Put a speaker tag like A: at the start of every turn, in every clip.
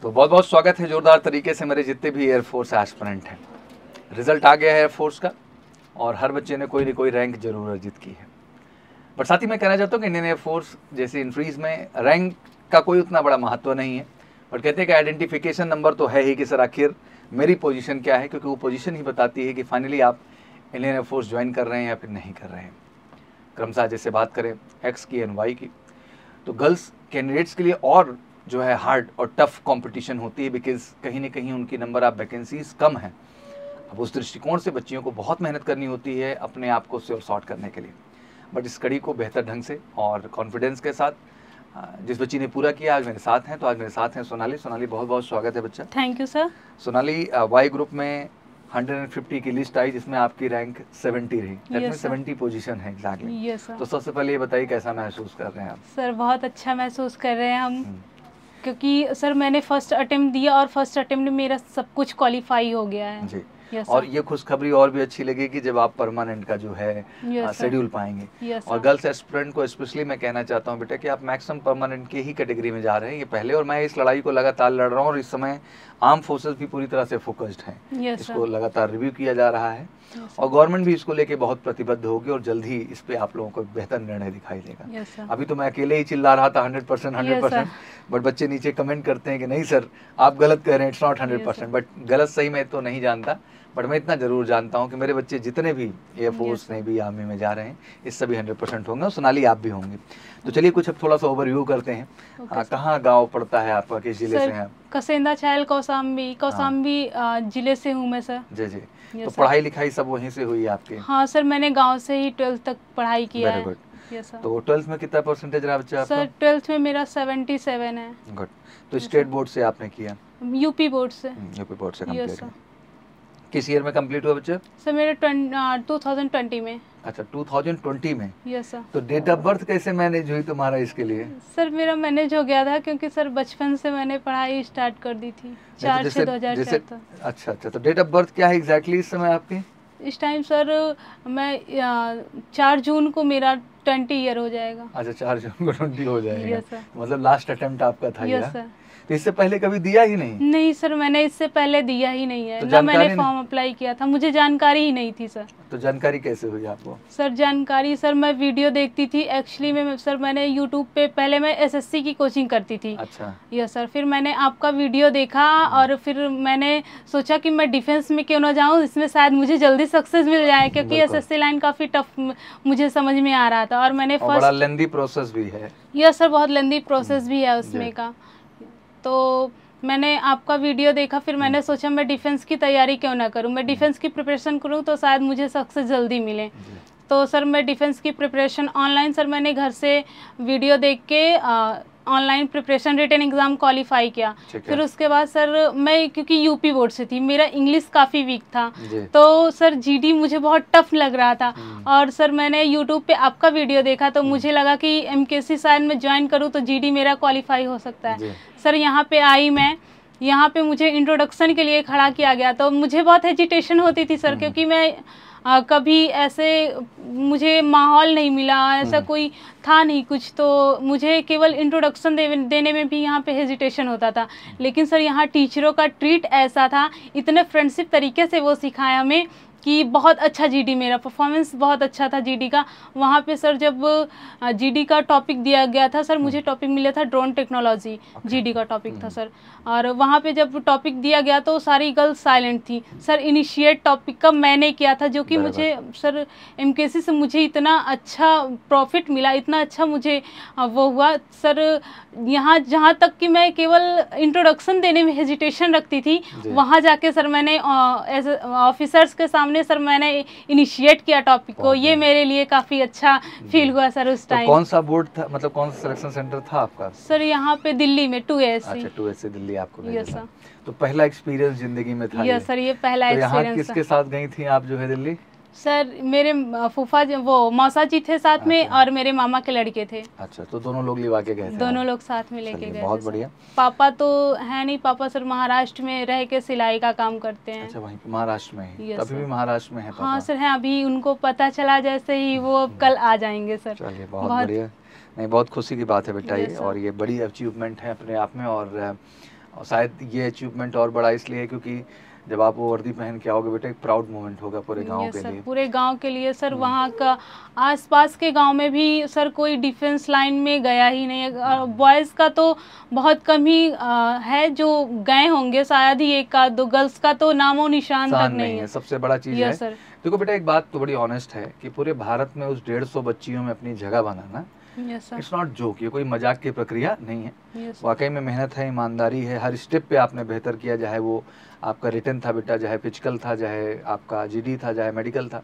A: तो बहुत बहुत स्वागत है जोरदार तरीके से मेरे जितने भी एयरफोर्स एस्पिरेंट हैं। रिजल्ट आ गया है एयरफोर्स का और हर बच्चे ने कोई ना कोई रैंक जरूर अर्जित की है। पर साथ ही मैं कहना चाहता हूँ कि इंडियन एयरफोर्स जैसी इंट्रीज में रैंक का कोई उतना बड़ा महत्व नहीं है, बट कहते हैं कि आइडेंटिफिकेशन नंबर तो है ही कि सर आखिर मेरी पोजीशन क्या है, क्योंकि वो पोजीशन ही बताती है कि फाइनली आप इंडियन एयरफोर्स ज्वाइन कर रहे हैं या फिर नहीं कर रहे हैं। क्रमशः जैसे बात करें एक्स की एंड वाई की, तो गर्ल्स कैंडिडेट्स के लिए और जो है हार्ड और टफ कंपटीशन होती है, बिकॉज कहीं ना कहीं उनकी नंबर ऑफ वैकेंसीज कम है। अब उस दृष्टिकोण से बच्चियों को बहुत मेहनत करनी होती है अपने आप को श्योर सॉर्ट करने के लिए, बट इस कड़ी को बेहतर ढंग से और कॉन्फिडेंस के साथ जिस बच्ची ने पूरा किया आज मेरे साथ हैं। तो आज मेरे साथ हैं सोनाली। सोनाली बहुत बहुत स्वागत है बच्चा।
B: Thank you sir.
A: Sonali, Y group में 150 की लिस्ट आई जिसमें आपकी रैंक 70 रही। दैट मींस 70 पोजीशन है एग्जैक्टली। तो सबसे पहले ये बताइए कैसा महसूस कर रहे हैं आप?
B: सर बहुत अच्छा महसूस कर रहे हैं हम, क्योंकि सर मैंने फर्स्ट अटेम्प्ट दिया और फर्स्ट अटेम्प्ट में मेरा सब कुछ क्वालिफाई हो गया है
A: जी। और ये खुशखबरी और भी अच्छी लगेगी जब आप परमानेंट का जो है शेड्यूल पाएंगे। और गर्ल्स एस्पिरेंट को स्पेशली मैं कहना चाहता हूँ बेटा कि आप मैक्सिमम परमानेंट के ही कैटेगरी में जा रहे हैं ये पहले, और मैं इस लड़ाई को लगातार लड़ रहा हूँ और इस समय आर्म फोर्सेस भी पूरी तरह से फोकस्ड हैं। इसको लगातार रिव्यू किया जा रहा है और गवर्नमेंट भी इसको लेके बहुत प्रतिबद्ध होगी और जल्द ही इस पे आप लोगों को बेहतर निर्णय दिखाई देगा। अभी तो मैं अकेले ही चिल्ला रहा था 100%, बट बच्चे नीचे कमेंट करते हैं कि नहीं सर आप गलत कह रहे हैं, इट्स नॉट 100%। बट गलत सही मैं तो नहीं जानता, बट मैं इतना जरूर जानता हूँ कि मेरे बच्चे जितने भी एयरफोर्स नेवी आर्मी में जा रहे हैं इस सभी 100% होंगे। और सोनाली आप भी होंगे। तो चलिए कुछ अब थोड़ा सा ओवरव्यू करते हैं। कहाँ गाँव पड़ता है आपका, किस जिले से हैं आप?
B: कसेंदा छैल कौसाम्बी जिले से हूँ मैं सर।
A: जी जी। तो पढ़ाई लिखाई सब वहीं से हुई आपके?
B: हाँ सर, मैंने गाँव से ही 12th तक पढ़ाई किया है।
A: Yes sir. तो 12th में कितना परसेंटेज रहा बच्चा आपका?
B: सर 12th में मेरा 77 है।
A: गुड। तो स्टेट बोर्ड से आपने किया?
B: यूपी बोर्ड से।
A: यूपी बोर्ड से कंप्लीट। किस ईयर में कंप्लीट हुआ बच्चा?
B: सर मेरे 2020 में।
A: अच्छा 2020 में।
B: Yes sir.
A: तो डेट ऑफ बर्थ कैसे मैनेज हुई तुम्हारा इसके लिए?
B: सर मेरा मैनेज हो गया था क्योंकि सर बचपन से मैंने पढ़ाई स्टार्ट कर दी थी 4 से 2004 तक।
A: अच्छा अच्छा। तो डेट ऑफ बर्थ क्या है एग्जैक्टली इस समय आपकी?
B: इस टाइम सर मैं 4 जून को मेरा 20 ईयर हो जाएगा।
A: अच्छा 4 जून को 20 हो जाएगा।
B: Yes sir.
A: मतलब लास्ट अटेम्प्ट आपका था?
B: Yes sir.
A: तो इससे पहले कभी दिया ही नहीं?
B: नहीं सर, मैंने इससे पहले दिया ही नहीं है। ना मैंने फॉर्म अप्लाई किया था, मुझे जानकारी ही नहीं थी सर।
A: तो जानकारी कैसे हुई आपको?
B: सर जानकारी सर मैं वीडियो देखती थी एक्चुअली में सर। मैंने यूट्यूब पे पहले मैं एसएससी की कोचिंग करती थी।
A: अच्छा।
B: Yes sir. फिर मैंने आपका वीडियो देखा और फिर मैंने सोचा कि मैं डिफेंस में क्यों ना जाऊँ, इसमें शायद मुझे जल्दी सक्सेस मिल जाए, क्योंकि एसएससी लाइन काफ़ी टफ मुझे समझ में आ रहा था। और मैंने फर्स्ट
A: बड़ा लेंदी प्रोसेस भी है।
B: यस सर, बहुत लेंदी प्रोसेस भी है उसमें का। तो मैंने आपका वीडियो देखा, फिर मैंने सोचा मैं डिफेंस की तैयारी क्यों ना करूं, मैं डिफेंस की प्रिपरेशन करूं तो शायद मुझे सक्सेस जल्दी मिले। तो सर मैं डिफेंस की प्रिपरेशन ऑनलाइन सर मैंने घर से वीडियो देख के online preparation written exam qualify किया। फिर उसके बाद सर मैं क्योंकि यूपी बोर्ड से थी, मेरा इंग्लिश काफ़ी वीक था, तो सर जीडी मुझे बहुत टफ लग रहा था। और सर मैंने यूट्यूब पे आपका वीडियो देखा तो मुझे लगा कि एमकेसी शायद मैं ज्वाइन करूँ तो जीडी मेरा क्वालिफाई हो सकता है। सर यहाँ पे आई मैं, यहाँ पे मुझे इंट्रोडक्शन के लिए खड़ा किया गया तो मुझे बहुत हेजिटेशन होती थी सर, क्योंकि मैं कभी ऐसे मुझे माहौल नहीं मिला, ऐसा कोई था नहीं कुछ, तो मुझे केवल इंट्रोडक्शन देने में भी यहाँ पे हेजिटेशन होता था। लेकिन सर यहाँ टीचरों का ट्रीट ऐसा था, इतने फ्रेंडशिप तरीके से वो सिखाया हमें कि बहुत अच्छा जीडी, मेरा परफॉर्मेंस बहुत अच्छा था जीडी का। वहाँ पे सर जब जीडी का टॉपिक दिया गया था सर, मुझे टॉपिक मिला था ड्रोन टेक्नोलॉजी, जीडी का टॉपिक था सर। और वहाँ पे जब टॉपिक दिया गया तो सारी गर्ल्स साइलेंट थी सर। इनिशिएट टॉपिक का मैंने किया था, जो कि मुझे सर एमकेसी से मुझे इतना अच्छा प्रॉफिट मिला, इतना अच्छा मुझे वो हुआ सर। यहाँ जहाँ तक कि मैं केवल इंट्रोडक्शन देने में हेजिटेशन रखती थी, वहाँ जाके सर मैंने ऑफिसर्स के सामने सर मैंने इनिशिएट किया टॉपिक को। ये मेरे लिए काफ़ी अच्छा फील हुआ सर उस टाइम।
A: तो कौन सा बोर्ड था, मतलब कौन सा सिलेक्शन सेंटर था आपका?
B: सर यहाँ पे दिल्ली में 2ASC।
A: अच्छा 2ASC दिल्ली आपको भेजा
B: यस
A: था।
B: सर।
A: तो पहला एक्सपीरियंस जिंदगी में था?
B: यस सर, ये पहला
A: एक्सपीरियंस।
B: यहाँ
A: किसके साथ गई थी आप जो है दिल्ली?
B: सर मेरे फूफा वो मौसा जी थे साथ में। अच्छा। और मेरे मामा के लड़के थे।
A: अच्छा, तो दोनों लोग लिवा के गए थे?
B: दोनों लोग साथ में लेके गए।
A: बहुत बढ़िया।
B: पापा तो है नहीं, पापा सर महाराष्ट्र में रह के सिलाई का काम करते हैं।
A: अच्छा, वहीं महाराष्ट्र में ही? अभी भी महाराष्ट्र में है पापा?
B: हाँ सर है, अभी उनको पता चला जैसे ही वो कल आ जाएंगे सर।
A: चलिए बहुत बढ़िया। नहीं, बहुत खुशी की बात है बेटा ये, और ये बड़ी अचीवमेंट है अपने आप में। और और शायद ये अचीवमेंट और बड़ा इसलिए है क्योंकि जब आप वो वर्दी पहन के आओगे बेटा, एक प्राउड मोमेंट होगा पूरे गांव के
B: सर,
A: लिए।
B: पूरे गांव के लिए सर। वहाँ का आसपास के गांव में भी सर कोई डिफेंस लाइन में गया ही नहीं है। बॉयज़ का तो बहुत कम ही है जो गए होंगे, शायद ही एक का दो। गर्ल्स का तो नामो निशान तक नहीं है।
A: सबसे बड़ा चीज है
B: सर।
A: देखो बेटा, एक बात तो बड़ी ऑनेस्ट है कि पूरे भारत में उस 150 बच्चियों में अपनी जगह बनाना, इट्स नॉट जोक, ये कोई मजाक की प्रक्रिया नहीं है। वाकई में मेहनत है, ईमानदारी है, हर स्टेप पे आपने बेहतर किया, चाहे वो आपका रिटर्न था बेटा, चाहे फिजिकल था, चाहे आपका जीडी था, चाहे मेडिकल था।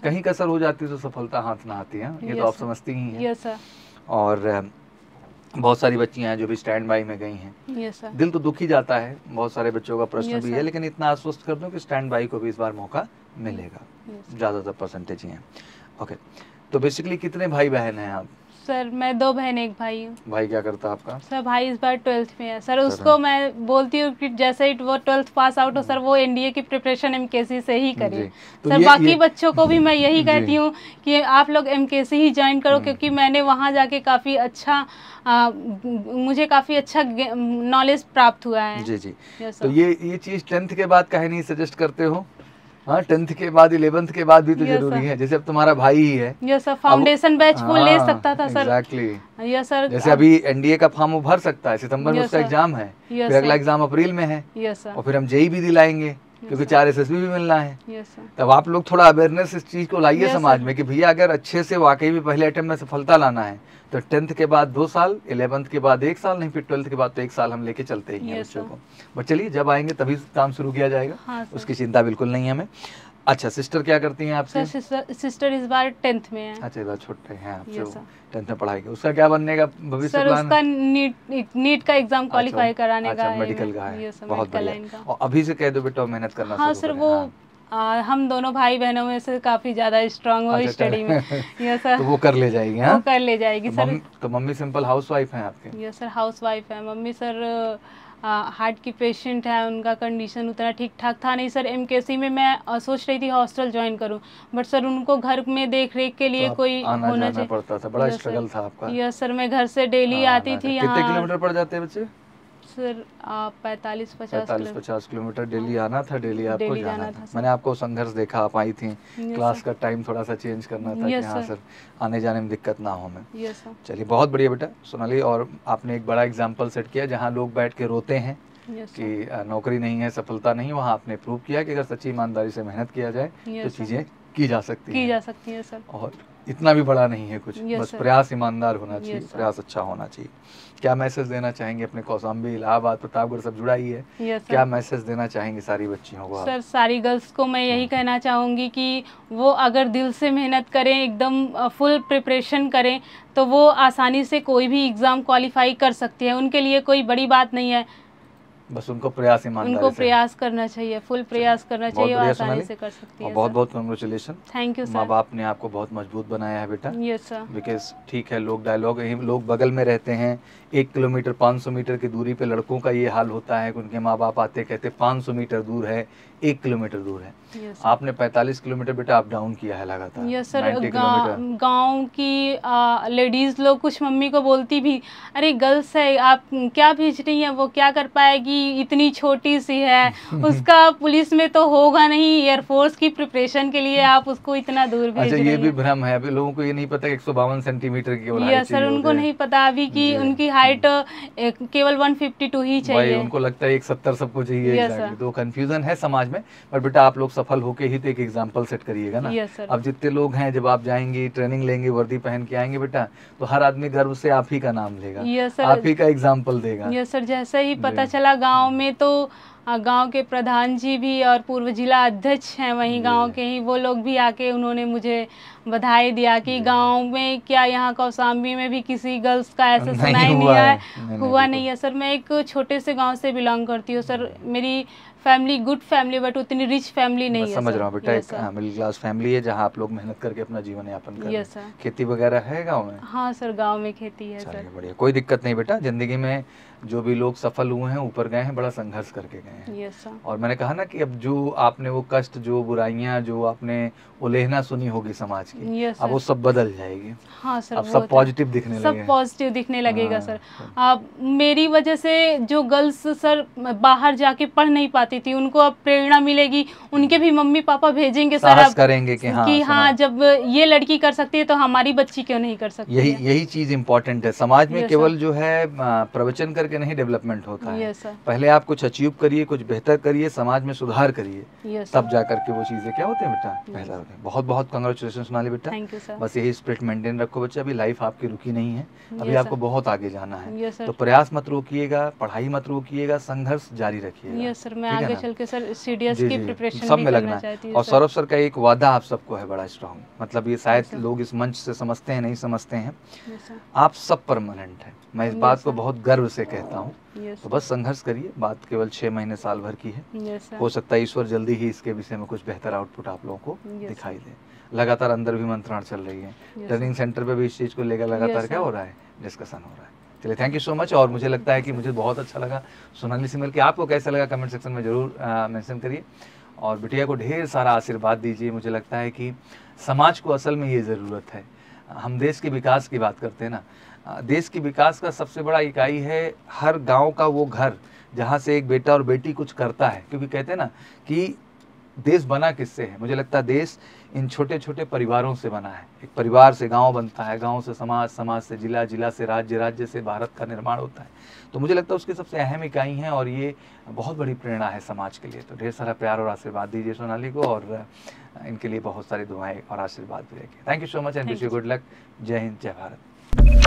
A: कहीं कसर हो जाती तो सफलता हाथ ना आती है, ये तो आप समझती ही हैं। और बहुत सारी बच्चियां हैं जो भी स्टैंड बाई में गई हैं। दिल तो दुखी जाता है, बहुत सारे बच्चों का प्रश्न भी है, लेकिन इतना आश्वस्त कर दूं कि स्टैंड बाई को भी इस बार मौका मिलेगा, ज़्यादातर परसेंटेज ही हैं। ओके, तो बेसिकली कितने भाई बहन हैं आप?
B: सर मैं 2 बहन 1 भाई हूँ।
A: भाई क्या करता है आपका?
B: सर भाई इस बार 12th में है सर। उसको मैं बोलती हूँ कि जैसे ही वो 12th पास आउट हो सर, वो एनडीए की प्रिपरेशन एमकेसी से ही करे। तो सर बाकी बच्चों को भी मैं यही कहती हूँ कि आप लोग एमकेसी ही ज्वाइन करो, क्योंकि मैंने वहाँ जाके काफ़ी अच्छा मुझे काफ़ी अच्छा नॉलेज प्राप्त हुआ है।
A: जी जी। तो ये चीज़ 10th के बाद कहीं नहीं सजेस्ट करते हो? हाँ, 10th के बाद 11th के बाद भी तो जरूरी है। जैसे अब तुम्हारा भाई ही है,
B: यस सर, फाउंडेशन बैच वो ले सकता था सर।
A: Exactly,
B: yes sir.
A: जैसे अभी एनडीए का फॉर्म भर सकता है, सितंबर में उसका एग्जाम है, फिर अगला एग्जाम अप्रैल में है, और फिर हम जेई भी दिलाएंगे क्योंकि 4 एसएसबी भी मिलना है। तब आप लोग थोड़ा अवेयरनेस इस चीज को लाइए समाज में कि भैया अगर अच्छे से वाकई में पहले अटेम्प्ट में सफलता लाना है तो 10th के बाद 2 साल, 11th के बाद 1 साल, नहीं फिर 12th के बाद तो 1 साल हम लेके चलते ही हैं बच्चों को। बट चलिए, जब आएंगे तभी काम शुरू किया जाएगा, उसकी चिंता बिल्कुल नहीं है हमें। अच्छा, सिस्टर क्या करती हैं आपसे?
B: सिस्टर इस बार 10th में है।
A: अच्छा, इस बार छोटे हैं आपसे, 10th में पढ़ाई। उसका क्या बनने का भविष्य प्लान?
B: सर उसका नीट का एग्जाम क्वालिफाई कराने का है।
A: मेडिकल का है, बहुत बढ़िया। और अभी से कह दो बेटा मेहनत करना।
B: हाँ सर, वो हम दोनों भाई बहनों में से काफी ज्यादा स्ट्रांग हो स्टडी में। यस सर,
A: तो वो कर ले जाएगी।
B: वो कर ले जाएगी सर।
A: तो मम्मी सिंपल हाउसवाइफ हैं आपके?
B: यस सर, हाउसवाइफ है मम्मी। सर हार्ट की पेशेंट है, उनका कंडीशन उतना ठीक ठाक था नहीं सर। एमकेसी में मैं सोच रही थी हॉस्टल ज्वाइन करूं, बट सर उनको घर में देख रेख के लिए कोई होना चाहिए,
A: पड़ता था। बड़ा स्ट्रगल था आपका।
B: यस सर, मैं घर से डेली आती थी यहाँ।
A: कितने किलोमीटर पड़ जाते हैं बच्चे?
B: सर 45-50
A: किलोमीटर डेली आना था, डेली आपको जाना था। मैंने आपको संघर्ष देखा, आप आई थी, क्लास का टाइम थोड़ा सा चेंज करना था कि हाँ सर आने जाने में दिक्कत ना हो हमें। चलिए, बहुत बढ़िया बेटा सोनाली। और आपने एक बड़ा एग्जाम्पल सेट किया, जहाँ लोग बैठ के रोते हैं कि नौकरी नहीं है, सफलता नहीं, वहाँ आपने प्रूव किया कि अगर सच्ची ईमानदारी से मेहनत किया जाए तो चीज़ें की जा सकती है सर। और इतना भी बड़ा नहीं है कुछ, बस प्रयास ईमानदार होना चाहिए, प्रयास अच्छा होना चाहिए। क्या मैसेज देना चाहेंगे अपने कौशाम्बी, इलाहाबाद, प्रतापगढ़ सब जुड़ा ही है, क्या मैसेज देना चाहेंगे सारी बच्चियों को?
B: सर सारी गर्ल्स को मैं यही कहना चाहूँगी कि वो अगर दिल से मेहनत करें, एकदम फुल प्रिपरेशन करें, तो वो आसानी से कोई भी एग्ज़ाम क्वालिफाई कर सकती है। उनके लिए कोई बड़ी बात नहीं है,
A: बस उनको प्रयास ईमानदारी
B: उनको प्रयास करना चाहिए, फुल प्रयास करना चाहिए, आसानी से कर सकती है।
A: बहुत बहुत कांग्रेचुलेशन।
B: Thank you sir.
A: माँ बाप ने आपको बहुत मजबूत बनाया है बेटा।
B: Yes sir.
A: बिकॉज ठीक है, लोग डायलॉग, लोग बगल में रहते हैं, 1 किलोमीटर 500 मीटर की दूरी पे लड़कों का ये हाल होता है कि उनके माँ बाप आते कहते 500 मीटर दूर है, 1 किलोमीटर दूर है। आपने 45 किलोमीटर बेटा अप डाउन किया है लगातार।
B: Yes sir. गांव की लेडीज लोग कुछ मम्मी को बोलती भी, अरे गर्ल्स है, आप क्या भेज रही हैं, वो क्या कर पाएगी, इतनी छोटी सी है, उसका पुलिस में तो होगा नहीं, एयरफोर्स की प्रिपरेशन के लिए आप उसको इतना दूर भेज रही हैं।
A: ये भी भ्रम है, अभी लोगों को ये नहीं पता कि 152 सेंटीमीटर की हाइट।
B: यस सर, उनको नहीं पता अभी कि उनकी हाइट केवल 152 ही चाहिए।
A: उनको लगता है 170 सबको चाहिए। तो कंफ्यूजन है समाज में, पर बेटा आप लोग सफल होके ही तो एक एग्जाम्पल सेट करिएगा ना। अब जितने लोग हैं, जब आप जाएंगे, ट्रेनिंग लेंगे, वर्दी पहन के आएंगे बेटा, तो हर आदमी गर्व से आप ही का नाम लेगा, आप ही का एग्जाम्पल देगा।
B: यस सर, जैसे ही पता चला गाँव में, तो गांव के प्रधान जी भी और पूर्व जिला अध्यक्ष हैं वहीं गांव के ही, वो लोग भी आके उन्होंने मुझे बधाई दिया कि गांव में क्या, यहाँ कौशाम्बी में भी किसी गर्ल्स का ऐसा सुना ही नहीं है, हुआ नहीं है। सर मैं एक छोटे से गांव से बिलोंग करती हूँ सर। मेरी फैमिली गुड फैमिली, बट उतनी रिच फैमिली नहीं है।
A: समझ रहा हूँ बेटा, एक मिडिल क्लास फैमिली है जहाँ आप लोग मेहनत करके अपना जीवन यापन कर रहे हैं। खेती वगैरह है गांव में?
B: हाँ सर, गांव में खेती है सर।
A: बढ़िया, कोई दिक्कत नहीं बेटा। जिंदगी में जो भी लोग सफल हुए हैं, ऊपर गए हैं, बड़ा संघर्ष करके गए हैं।
B: Yes sir.
A: और मैंने कहा ना कि अब जो आपने वो कष्ट, जो बुराइयां, जो आपने उलेहना सुनी होगी समाज की,
B: Yes,
A: अब वो सब बदल जाएगी।
B: हाँ सर,
A: अब
B: वो
A: सब
B: तो
A: पॉजिटिव दिखने
B: सब
A: लगेगा।
B: पॉजिटिव दिखने लगेगा
A: हाँ,
B: सर। अब मेरी वजह से जो गर्ल्स सर बाहर जाके पढ़ नहीं पाती थी, उनको अब प्रेरणा मिलेगी, उनके भी मम्मी पापा भेजेंगे सर
A: साहस
B: अब
A: करेंगे कि हाँ, सुना।
B: जब ये लड़की कर सकती है तो हमारी बच्ची क्यों नहीं कर सकती है।
A: यही चीज इम्पोर्टेंट है। समाज में
B: Yes,
A: केवल
B: sir.
A: जो है प्रवचन करके नहीं डेवलपमेंट होता है।
B: Yes, sir.
A: पहले आप कुछ अचीव करिए, कुछ बेहतर करिए, समाज में सुधार करिए,
B: Yes,
A: तब
B: sir.
A: जा करके वो चीजें क्या होते हैं बेटा, बेहतर होते हैं। बहुत बहुत कांग्रेचुलेशन सोनाली बेटा।
B: Thank you, sir.
A: बस यही स्पिरिट मेंटेन रखो बच्चे, अभी लाइफ आपकी रुकी नहीं है, अभी
B: Yes,
A: आपको
B: sir.
A: बहुत आगे जाना है।
B: Yes, sir.
A: तो प्रयास मत रोकिएगा, पढ़ाई मत रोकिएगा, संघर्ष जारी रखिएगा।
B: यस सर, मैं
A: ठीक है
B: आगे
A: ना?
B: चल के सर सीडीएस
A: जी
B: की
A: जी,
B: प्रिपरेशन
A: सब
B: भी
A: में लगना
B: करना
A: है।
B: चाहती हूँ
A: और
B: सर।
A: सौरभ सर का एक वादा आप सबको है बड़ा स्ट्रांग, मतलब ये शायद
B: sir.
A: लोग इस मंच से समझते हैं, नहीं समझते हैं,
B: यस सर,
A: आप सब परमानेंट है। मैं इस
B: Yes,
A: बात को
B: sir.
A: बहुत गर्व से कहता हूँ।
B: यस
A: तो बस संघर्ष करिए, बात केवल 6 महीने साल भर की है।
B: यस
A: हो
B: सर,
A: सकता है ईश्वर जल्दी ही इसके विषय में कुछ बेहतर आउटपुट आप लोगों को
B: Yes,
A: दिखाई दे। लगातार अंदर भी मंत्रणा चल रही है,
B: Yes,
A: ट्रेनिंग सेंटर पे भी इस चीज़ को लेकर लगातार
B: Yes,
A: क्या
B: sir.
A: हो रहा है, डिस्कशन हो रहा है। चलिए, थैंक यू सो मच। और मुझे लगता है कि मुझे बहुत अच्छा लगा सोनाली से मिलकर। आपको कैसा लगा कमेंट सेक्शन में ज़रूर मेंशन करिए, और बिटिया को ढेर सारा आशीर्वाद दीजिए। मुझे लगता है कि समाज को असल में ये ज़रूरत है। हम देश के विकास की बात करते हैं ना, देश की विकास का सबसे बड़ा इकाई है हर गांव का वो घर जहां से एक बेटा और बेटी कुछ करता है। क्योंकि कहते हैं ना कि देश बना किससे है, मुझे लगता है देश इन छोटे छोटे परिवारों से बना है। एक परिवार से गांव बनता है, गांव से समाज, समाज से जिला, जिला से राज्य, राज्य से भारत का निर्माण होता है। तो मुझे लगता है उसकी सबसे अहम इकाई है, और ये बहुत बड़ी प्रेरणा है समाज के लिए। तो ढेर सारा प्यार और आशीर्वाद दीजिए सोनाली को, और इनके लिए बहुत सारी दुआएं और आशीर्वाद भी रखिए। Thank you so much and wish you good luck. जय हिंद, जय भारत।